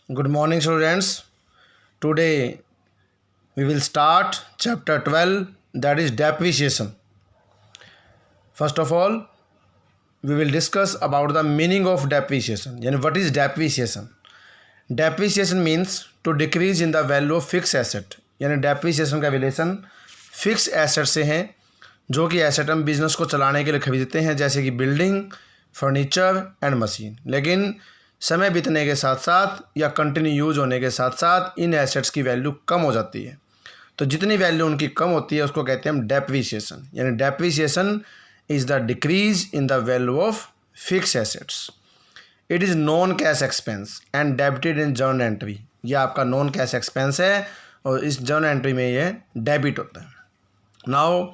Good morning, students. Today we will start chapter 12, that is depreciation. First of all, we will discuss about the meaning of depreciation. Yani what is depreciation? Depreciation means to decrease in the value of fixed asset. यानी depreciation का relation fix asset से है, जो कि asset हम business को चलाने के लिए खरीदते हैं, जैसे कि बिल्डिंग, फर्नीचर एंड मशीन। लेकिन समय बीतने के साथ साथ या कंटिन्यू यूज होने के साथ साथ इन एसेट्स की वैल्यू कम हो जाती है। तो जितनी वैल्यू उनकी कम होती है उसको कहते हैं हम डेप्रीसिएशन। यानी depreciation is the decrease in the value of fix assets. It is non cash expense and debited in journal entry. यह आपका नॉन कैश एक्सपेंस है और इस जर्नल एंट्री में ये डेबिट होता है। नाउ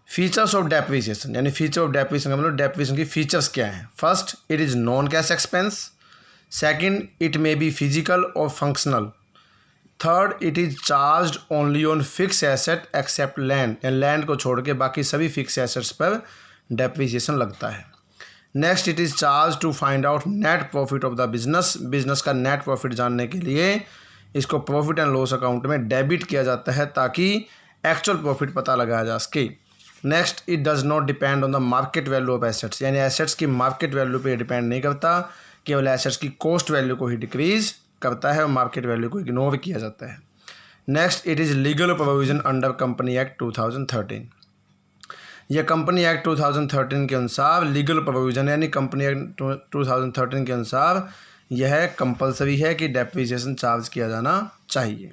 फीचर्स ऑफ डेप्रीसिएशन, यानी फीचर ऑफ डेप्रीसिएशन का मतलब डेप्रीसिएशन की फीचर्स क्या हैं। First, it is non cash expense. Second, it may be physical और functional. Third, it is charged only on fix asset except land, यानी land को छोड़ के बाकी सभी फिक्स एसेट्स पर डेप्रीसिएशन लगता है। Next, it is charge to find out net profit of the business. Business का नेट प्रॉफिट जानने के लिए इसको प्रॉफिट एंड लॉस अकाउंट में डेबिट किया जाता है ताकि एक्चुअल प्रॉफिट पता लगाया जा सके। Next, it does not depend on the market value of assets, यानी एसेट्स की मार्केट वैल्यू पे डिपेंड नहीं करता, केवल एसेट्स की कॉस्ट वैल्यू को ही डिक्रीज करता है और मार्केट वैल्यू को इग्नोर किया जाता है। Next, it is legal provision under company act 2013। यह कंपनी एक्ट 2013 के अनुसार लीगल प्रोविजन, यानी कंपनी एक्ट 2013 के अनुसार यह कंपलसरी है कि डेप्रीसिएशन चार्ज किया जाना चाहिए।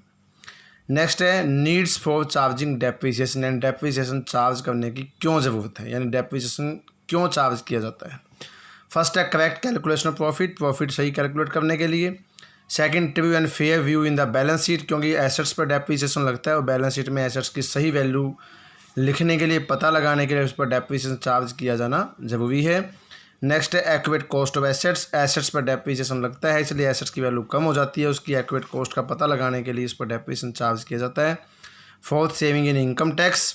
नेक्स्ट है नीड्स फॉर चार्जिंग डेप्रीसिएशन, यानी डेप्रीसिएशन चार्ज करने की क्यों ज़रूरत है, यानी डेप्रीसिएशन क्यों चार्ज किया जाता है। फर्स्ट है correct calculation of profit, profit सही कैलकुलेट करने के लिए। Second, true and fair view in the balance sheet, क्योंकि एसेट्स पर डेप्रीसिएशन लगता है और बैलेंस शीट में एसेट्स की सही वैल्यू लिखने के लिए, पता लगाने के लिए उस पर डेप्रीसिएशन चार्ज किया जाना ज़रूरी है। नेक्स्ट है accurate cost of assets, assets पर डेप्रीसिएशन लगता है इसलिए एसेट्स की वैल्यू कम हो जाती है, उसकी एक्यूरेट कॉस्ट का पता लगाने के लिए इस पर डेप्रीसिएशन चार्ज किया जाता है। Fourth, saving in income tax,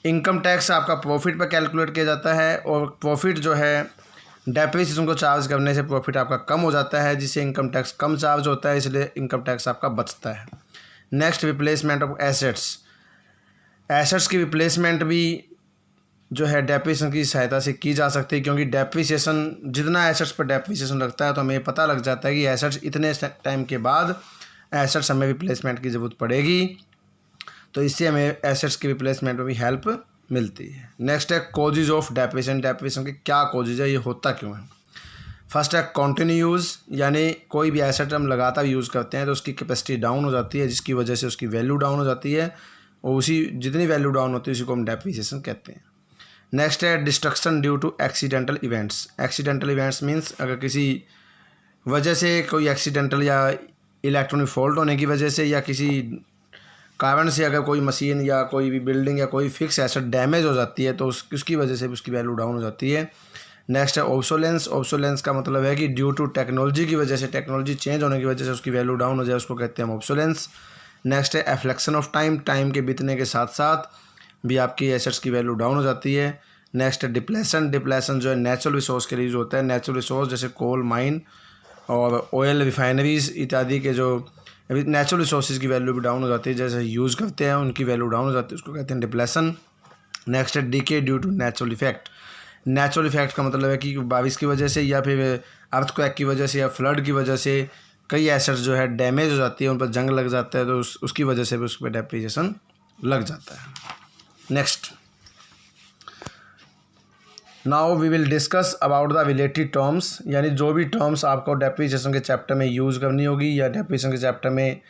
income tax आपका प्रॉफिट पर कैलकुलेट किया जाता है और प्रॉफिट जो है डेप्रीसिएशन को चार्ज करने से प्रॉफिट आपका कम हो जाता है, जिससे इनकम टैक्स कम चार्ज होता है, इसलिए इनकम टैक्स आपका बचता है। Next, replacement of assets, assets की रिप्लेसमेंट भी जो है डेप्रीसिएशन की सहायता से की जा सकती है, क्योंकि डेप्रीसिएशन जितना एसेट्स पर डेप्रीसिएशन लगता है तो हमें पता लग जाता है कि एसेट्स इतने टाइम के बाद एसेट्स हमें रिप्लेसमेंट की ज़रूरत पड़ेगी, तो इससे हमें एसेट्स की रिप्लेसमेंट में भी हेल्प मिलती है। नेक्स्ट है कॉजेज ऑफ डेप्रीसिएशन, डेप्रीसिएशन के क्या कॉजेज है, ये होता क्यों है। फर्स्ट है कॉन्टिन्यू यूज़, यानी कोई भी एसेट हम लगातार यूज़ करते हैं तो उसकी कैपेसिटी डाउन हो जाती है, जिसकी वजह से उसकी वैल्यू डाउन हो जाती है और उसी जितनी वैल्यू डाउन होती है उसी को हम डेप्रीसिएशन कहते हैं। नेक्स्ट है destruction due to accidental events, accidental events means अगर किसी वजह से कोई एक्सीडेंटल या इलेक्ट्रॉनिक फॉल्ट होने की वजह से या किसी कारण से अगर कोई मशीन या कोई भी बिल्डिंग या कोई फिक्स एसेट डैमेज हो जाती है तो उसकी वजह से भी उसकी वैल्यू डाउन हो जाती है। नेक्स्ट है ऑब्सोलेंस, ऑब्सोलेंस का मतलब है कि ड्यू टू टेक्नोलॉजी की वजह से, टेक्नोलॉजी चेंज होने की वजह से उसकी वैल्यू डाउन हो जाए, उसको कहते हैं ऑब्सोलेंस। नेक्स्ट है एफ्लेक्शन ऑफ टाइम, टाइम के बीतने के साथ साथ भी आपकी एसेट्स की वैल्यू डाउन हो जाती है। नेक्स्ट है डिप्लेशन, डिप्लेशन जो है नेचुरल रिसोर्स के लिए यूज होता है, नेचुरल रिसोर्स जैसे कोल माइन और ऑयल रिफाइनरीज इत्यादि के जो नेचुरल रिसोर्सेज की वैल्यू भी डाउन हो जाती है, जैसे यूज़ करते हैं उनकी वैल्यू डाउन हो जाती है, उसको कहते हैं डिप्लेशन। नेक्स्ट है decay due to natural effect, natural effect का मतलब है कि बारिश की वजह से या फिर अर्थक्वेक की वजह से या फ्लड की वजह से कई एसेट्स जो है डैमेज हो जाती है, उन पर जंग लग जाता है, तो उसकी वजह से भी उस पर डेप्रीसिएशन लग जाता है। Next, now we will discuss about the related terms, यानी जो भी टर्म्स आपको डेप्रीसिएशन के चैप्टर में यूज़ करनी होगी या डेप्रीसिएशन के चैप्टर में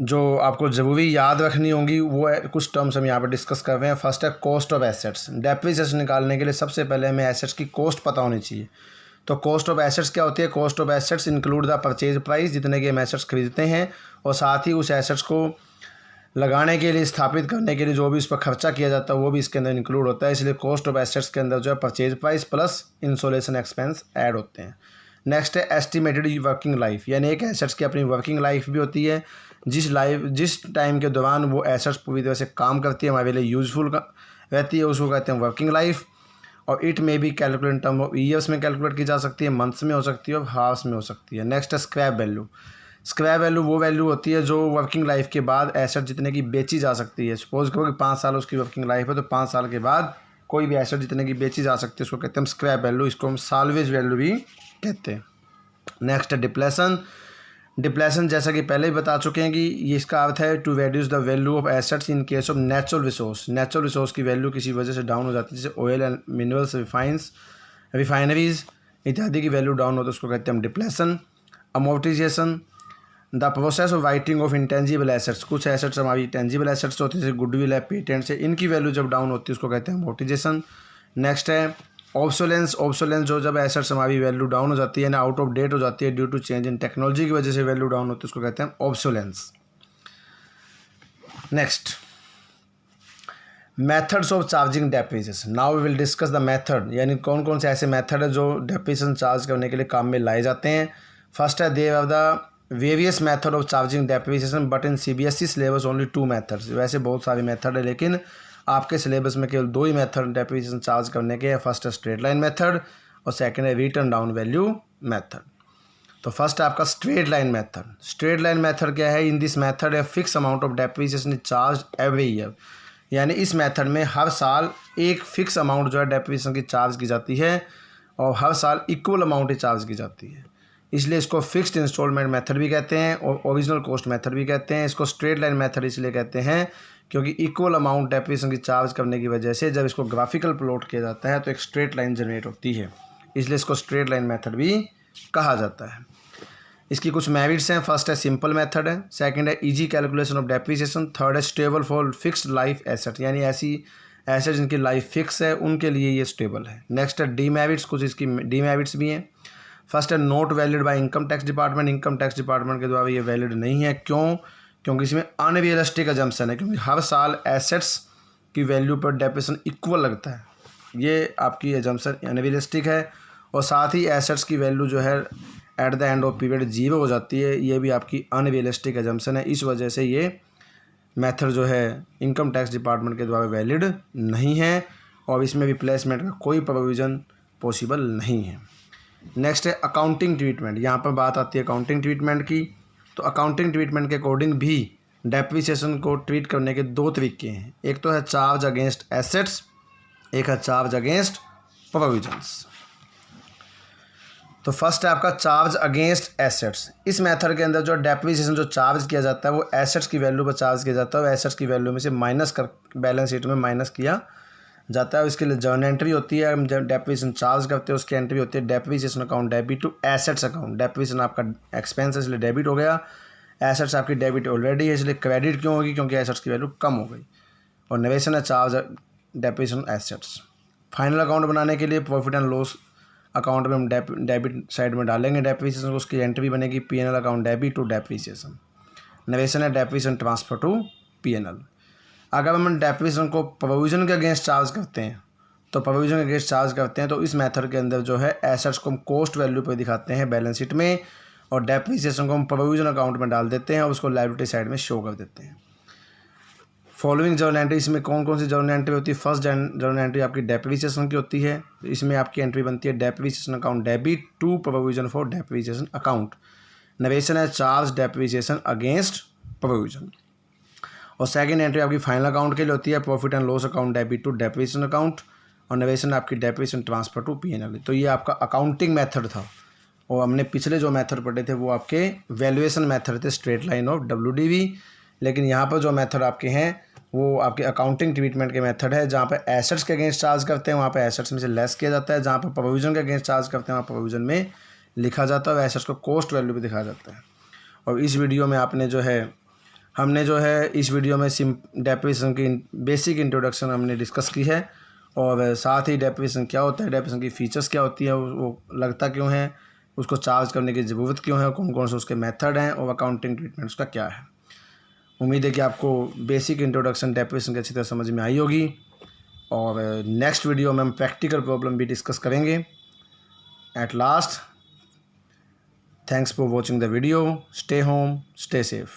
जो आपको ज़रूरी याद रखनी होगी वो कुछ टर्म्स हम यहाँ पर डिस्कस कर रहे हैं। फर्स्ट है कॉस्ट ऑफ एसेट्स, डेप्रीसिएशन निकालने के लिए सबसे पहले हमें एसेट्स की कॉस्ट पता होनी चाहिए। तो कॉस्ट ऑफ एसेट्स क्या होती है, cost of assets include the purchase price, जितने के हम एसेट्स खरीदते हैं और साथ ही उस एसेट्स को लगाने के लिए, स्थापित करने के लिए जो भी इस पर खर्चा किया जाता है वो भी इसके अंदर इंक्लूड होता है, इसलिए कॉस्ट ऑफ एसेट्स के अंदर जो है purchase price plus installation expense add होते हैं। नेक्स्ट है एस्टिमेटेड वर्किंग लाइफ, यानी एक एसेट्स की अपनी वर्किंग लाइफ भी होती है, जिस टाइम के दौरान वो एसेट्स पूरी तरह से काम करती है, हमारे लिए यूजफुल रहती है, उसको कहते हैं वर्किंग लाइफ। और it may be calculate in term of years में कैलकुलेट की जा सकती है, मंथ्स में हो सकती है और हार्स में हो सकती है। नेक्स्ट है स्क्रैप वैल्यू। स्क्रैप वैल्यू वो वैल्यू होती है जो वर्किंग लाइफ के बाद एसेट जितने की बेची जा सकती है। सपोज करो कि 5 साल उसकी वर्किंग लाइफ है, तो 5 साल के बाद कोई भी एसेट जितने की बेची जा सकती है उसको कहते हैं हम स्क्रैप वैल्यू। इसको हम साल्वेज वैल्यू भी कहते हैं। नेक्स्ट है डिप्लेशन। डिप्लेशन जैसा कि पहले ही बता चुके हैं कि ये इसका अर्थ है to reduce the value of assets in case of natural resource. Natural resource की वैल्यू किसी वजह से डाउन हो जाती है, जैसे ऑयल एंड मिनरल्स, रिफाइनरीज इत्यादि की वैल्यू डाउन होती है, उसको कहते हैं हम depletion. Amortisation, the process of writing of intangible assets. कुछ एसेट्स हमारी इंटेंजिबल एसेट्स होती है, जैसे गुडविल है, पेटेंट्स है, इनकी वैल्यू जब डाउन होती है उसको कहते हैं अमोर्टाइजेशन। नेक्स्ट है ऑब्सोलेंस। ऑब्सोलेंस जो जब एसेट्स हमारी वैल्यू डाउन हो जाती है ना, आउट ऑफ डेट हो जाती है due to change in technology की वजह से वैल्यू डाउन होती है, उसको कहते हैं obsolescence. Next, methods of charging depreciation. Now we will discuss the method, यानी कौन कौन से ऐसे मेथड है जो डेप्रिसिएशन चार्ज करने के लिए काम में लाए जाते हैं। फर्स्ट है there are the various method of charging depreciation but in CBSE syllabus only 2 methods. वैसे बहुत सारे मेथड है लेकिन आपके सिलेबस में केवल 2 ही मेथड डेप्रिसिएशन चार्ज करने के हैं। फर्स्ट है स्ट्रेट लाइन मेथड और सेकंड है रिटर्न डाउन वैल्यू मेथड। तो फर्स्ट है आपका straight line method. Straight line method क्या है? इन दिस मेथड है fix amount of depreciation is charge every year. यानी इस मेथड में हर साल एक फिक्स अमाउंट जो है डेप्रिसिएशन की चार्ज की जाती है और हर साल इक्वल अमाउंट ही चार्ज की जाती है, इसलिए इसको फिक्स्ड इंस्टॉलमेंट मेथड भी कहते हैं और ओरिजिनल कॉस्ट मेथड भी कहते हैं। इसको स्ट्रेट लाइन मेथड इसलिए कहते हैं क्योंकि इक्वल अमाउंट डेप्रिसिएशन की चार्ज करने की वजह से जब इसको ग्राफिकल प्लॉट किया जाता है तो एक स्ट्रेट लाइन जनरेट होती है, इसलिए इसको स्ट्रेट लाइन मेथड भी कहा जाता है। इसकी कुछ मेरिट्स हैं। फर्स्ट है सिंपल मेथड है, सेकंड है easy calculation of depreciation, third है stable for fixed life asset, यानी ऐसी एसेट जिनकी लाइफ फिक्स है उनके लिए ये स्टेबल है। नेक्स्ट है डीमेरिट्स, कुछ इसकी डीमेरिट्स भी हैं। फर्स्ट है not valid by income tax department. Income tax department के द्वारा ये वैलिड नहीं है। क्यों? क्योंकि इसमें अनरियलिस्टिक अजम्पशन है, क्योंकि हर साल एसेट्स की वैल्यू पर डेप्रिसिएशन इक्वल लगता है। ये आपकी अजम्पशन अनरियलिस्टिक है और साथ ही एसेट्स की वैल्यू जो है at the end of period 0 हो जाती है, ये भी आपकी अनरियलिस्टिक अजम्पशन है। इस वजह से ये मेथड जो है इनकम टैक्स डिपार्टमेंट के द्वारा वैलिड नहीं है और इसमें रिप्लेसमेंट का कोई प्रोविज़न पॉसिबल नहीं है। नेक्स्ट है अकाउंटिंग ट्रीटमेंट। यहाँ पर बात आती है अकाउंटिंग ट्रीटमेंट की। तो अकाउंटिंग ट्रीटमेंट के अकॉर्डिंग भी डेप्रिसिएशन को ट्रीट करने के 2 तरीके हैं। एक तो है चार्ज अगेंस्ट एसेट्स, एक है चार्ज अगेंस्ट प्रोविजंस। तो फर्स्ट है आपका चार्ज अगेंस्ट एसेट्स। इस मेथड के अंदर जो डेप्रिसिएशन जो चार्ज किया जाता है वो एसेट्स की वैल्यू पर चार्ज किया जाता है और एसेट्स की वैल्यू में से माइनस कर बैलेंस शीट में माइनस किया जाता है। इसके लिए जर्नल एंट्री होती है, हम जब डेप्रिसिएशन चार्ज करते हैं उसकी एंट्री होती है depreciation account debit to assets account. Depreciation आपका एक्सपेंस है इसलिए डेबिट हो गया, एसेट्स आपकी डेबिट ऑलरेडी है इसलिए क्रेडिट क्यों होगी? क्योंकि एसेट्स की वैल्यू कम हो गई। और नरेशन है charge depreciation assets. Final account बनाने के लिए प्रॉफिट एंड लॉस अकाउंट में हम डेबिट साइड में डालेंगे डेप्रिसिएशन, उसकी एंट्री बनेगी P&L account debit to depreciation. Narration है डेप्रिसिएशन ट्रांसफर टू P&L। अगर हम डेप्रिसिएशन को प्रोविजन के अगेंस्ट चार्ज करते हैं तो इस मेथड के अंदर जो है एसेट्स को हम कॉस्ट वैल्यू पर दिखाते हैं बैलेंस शीट में और डेप्रिसिएशन को हम प्रोविजन अकाउंट में डाल देते हैं और उसको लायबिलिटी साइड में शो कर देते हैं। फॉलोइंग जर्नल एंट्री, इसमें कौन कौन सी जर्नल एंट्री होती है? फर्स्ट जर्नल एंट्री आपकी डेप्रिसिएशन की होती है, इसमें आपकी एंट्री बनती है depreciation account debit to provision for depreciation account. Narration है चार्ज डेप्रिसिएशन अगेंस्ट प्रोविजन। और सेकंड एंट्री आपकी फाइनल अकाउंट के लिए होती है profit and loss account debit to depreciation account और नरेशन आपकी डेप्रिसिएशन ट्रांसफर टू P&L। तो ये आपका अकाउंटिंग मेथड था और हमने पिछले जो मेथड पढ़े थे वो आपके वैल्यूएशन मेथड थे, स्ट्रेट लाइन ऑफ WDV। लेकिन यहाँ पर जो मेथड आपके हैं वो आपके अकाउंटिंग ट्रीटमेंट के मेथड है, जहाँ पे एसेट्स के अगेंस्ट चार्ज करते हैं वहाँ पे एसेट्स में से लेस किया जाता है, जहाँ पे प्रोविजन के अगेंस्ट चार्ज करते हैं वहाँ प्रोविजन में लिखा जाता है और एसेट्स को कॉस्ट वैल्यू भी दिखाया जाता है। और इस वीडियो में हमने जो है इस वीडियो में डेप्रिसिएशन की बेसिक इंट्रोडक्शन हमने डिस्कस की है और साथ ही डेप्रिसिएशन क्या होता है, डेप्रिसिएशन की फीचर्स क्या होती है, वो लगता क्यों है, उसको चार्ज करने की ज़रूरत क्यों है, कौन कौन से उसके मेथड हैं और अकाउंटिंग ट्रीटमेंट उसका क्या है। उम्मीद है कि आपको बेसिक इंट्रोडक्शन डेप्रिसिएशन की अच्छी तरह समझ में आई होगी और नेक्स्ट वीडियो में हम प्रैक्टिकल प्रॉब्लम भी डिस्कस करेंगे। At last, thanks for watching the video. Stay home, stay safe.